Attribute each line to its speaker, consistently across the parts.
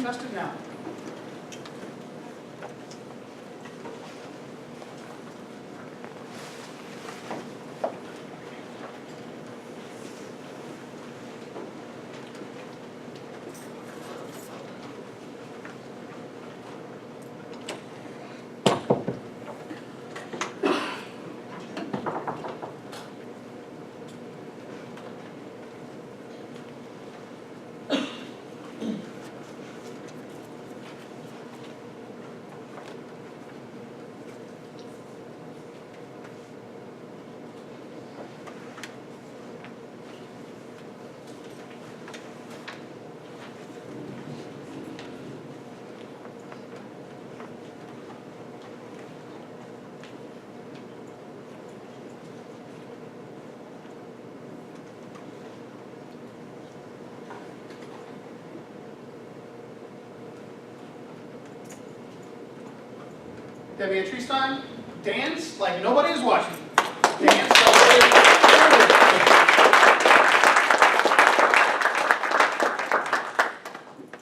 Speaker 1: contestant now. Debbie Treestein, dance like nobody is watching. Dance like nobody is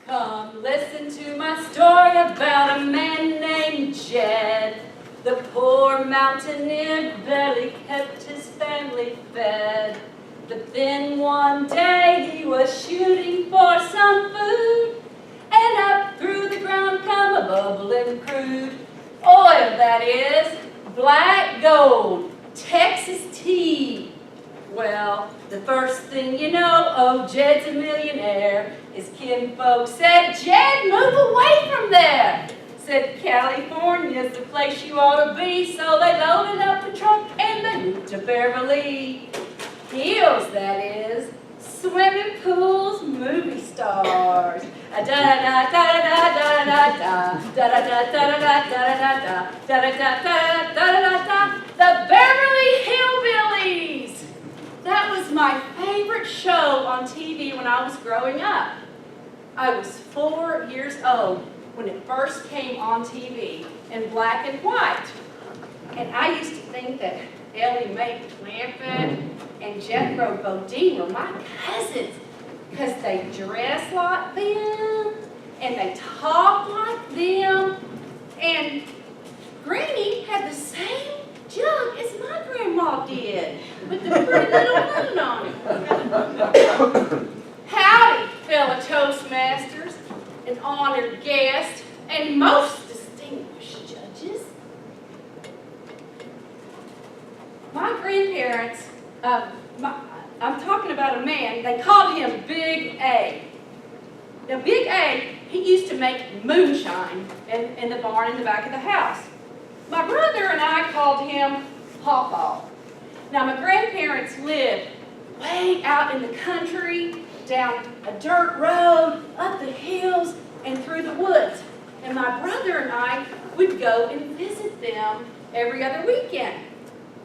Speaker 2: Come listen to my story about a man named Jed. The poor mountaineer barely kept his family fed. But then one day he was shooting for some food, and up through the ground come a bubbling crude. Oil, that is, black gold, Texas tea. Well, the first thing you know, oh, Jed's a millionaire. His kinfolk said, Jed, move away from there. Said, California's the place you ought to be. So they loaded up the truck and they moved to Beverly Hills, that is. Swimming pools, movie stars. Da da da da da da da da da da da da da da da da da da. The Beverly Hillbillies. That was my favorite show on TV when I was growing up. I was 4 years old when it first came on TV in black and white. And I used to think that Ellie Mae Clampett and Jethro Bodine were my cousins because they dress like them and they talk like them. And Granny had the same jug as my grandma did with the pretty little moon on it. Howdy, fellow Toastmasters and honored guests and most distinguished judges. My grandparents, I'm talking about a man, they called him Big A. Now Big A, he used to make moonshine in the barn in the back of the house. My brother and I called him Pawpaw. Now my grandparents lived way out in the country, down a dirt road, up the hills, and through the woods. And my brother and I would go and visit them every other weekend.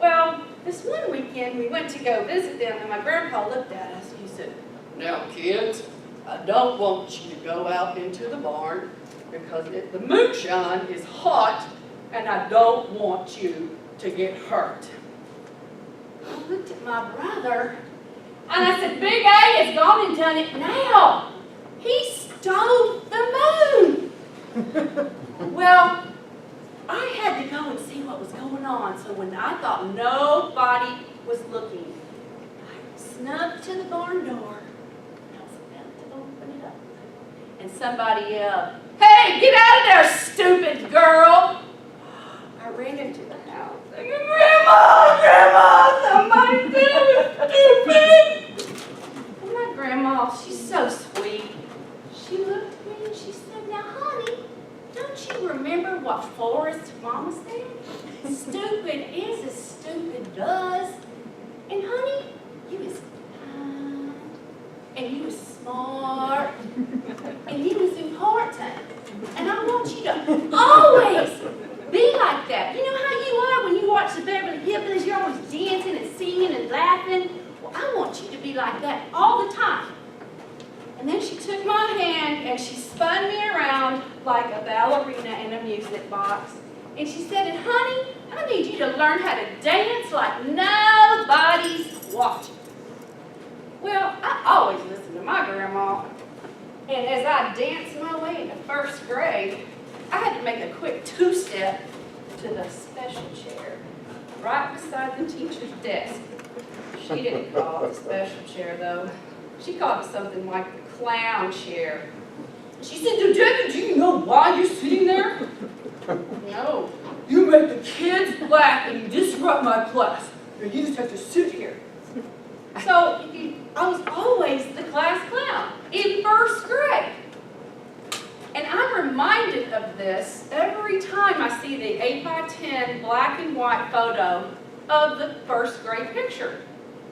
Speaker 2: Well, this one weekend we went to go visit them, and my grandpa looked at us and he said, "Now kids, I don't want you to go out into the barn because the moonshine is hot and I don't want you to get hurt." I looked at my brother and I said, "Big A has gone and done it now. He stole the moon." Well, I had to go and see what was going on, so when I thought nobody was looking, I snuck to the barn door. I was about to open it up, and somebody yelled, "Hey, get out of there, stupid girl!" I ran into the house thinking, "Grandma, Grandma, somebody said I was stupid!" And my grandma, she's so sweet. She looked at me and she said, "Now, honey, don't you remember what Forrest Mama said? Stupid is as stupid does. And honey, you was kind, and you was smart, and you was important. And I want you to always be like that. You know how you are when you watch the Beverly Hillbillies, you're always dancing and singing and laughing? Well, I want you to be like that all the time." And then she took my hand and she spun me around like a ballerina in a music box. And she said, "And honey, I need you to learn how to dance like nobody's watching." Well, I always listen to my grandma. And as I danced my way into to make a quick two-step to the special chair, right beside the teacher's desk. She didn't call it the special chair, though. She called it something like the clown chair. She said, Debbie, do you know why you're sitting there? No. You make the kids laugh and you disrupt my class. And you just have to sit here. So I was always the class clown in first grade. And I'm reminded of this every time I see the 8x10 black and white photo of the first grade picture.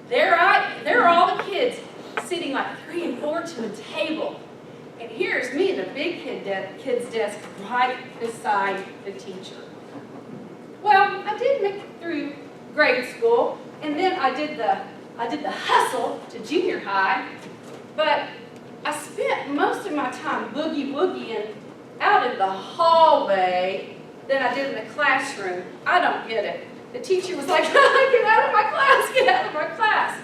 Speaker 2: There are all the kids sitting like 3 and 4 to a table. And here's me at the big kid's desk right beside the teacher. Well, I did make it through grade school, and then I did the hustle to junior high, but I spent most of my time boogie-woogieing out in the hallway than I did in the classroom. I don't get it. The teacher was like, get out of my class, get out of my class.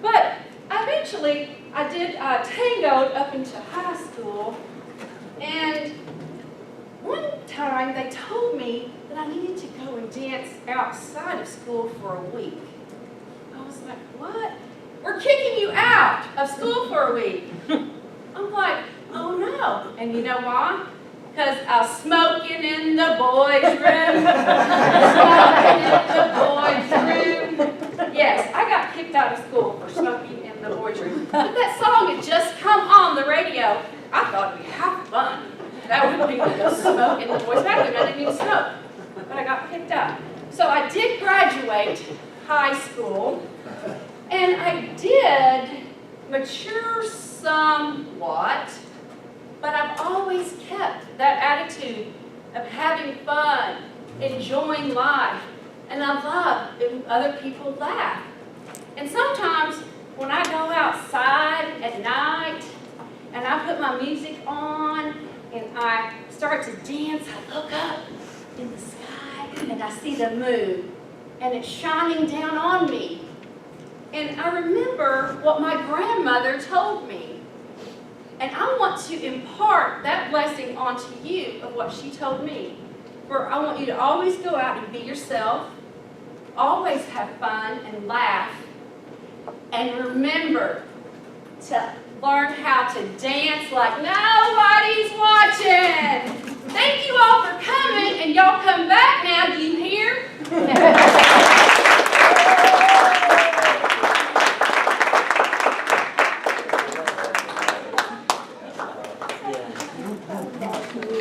Speaker 2: But eventually, I did tangoed up into high school, and one time they told me that I needed to go and dance outside of school for a week. I was like, what? We're kicking you out of school for a week. I'm like, oh no. And you know why? Because I was smoking in the boys' room. Smoking in the boys' room. Yes, I got kicked out of school for smoking in the boys' room. But that song had just come on the radio. I thought it'd be half fun. That would be to smoke in the boys' bathroom. I didn't even smoke. But I got kicked out. So I did graduate high school. And I did mature somewhat, but I've always kept that attitude of having fun, enjoying life, and I love when other people laugh. And sometimes when I go outside at night and I put my music on and I start to dance, I look up in the sky and I see the moon and it's shining down on me. And I remember what my grandmother told me. And I want to impart that blessing onto you of what she told me. For I want you to always go out and be yourself, always have fun and laugh, and remember to learn how to dance like nobody's watching. Thank you all for coming, and y'all come back now, do you hear?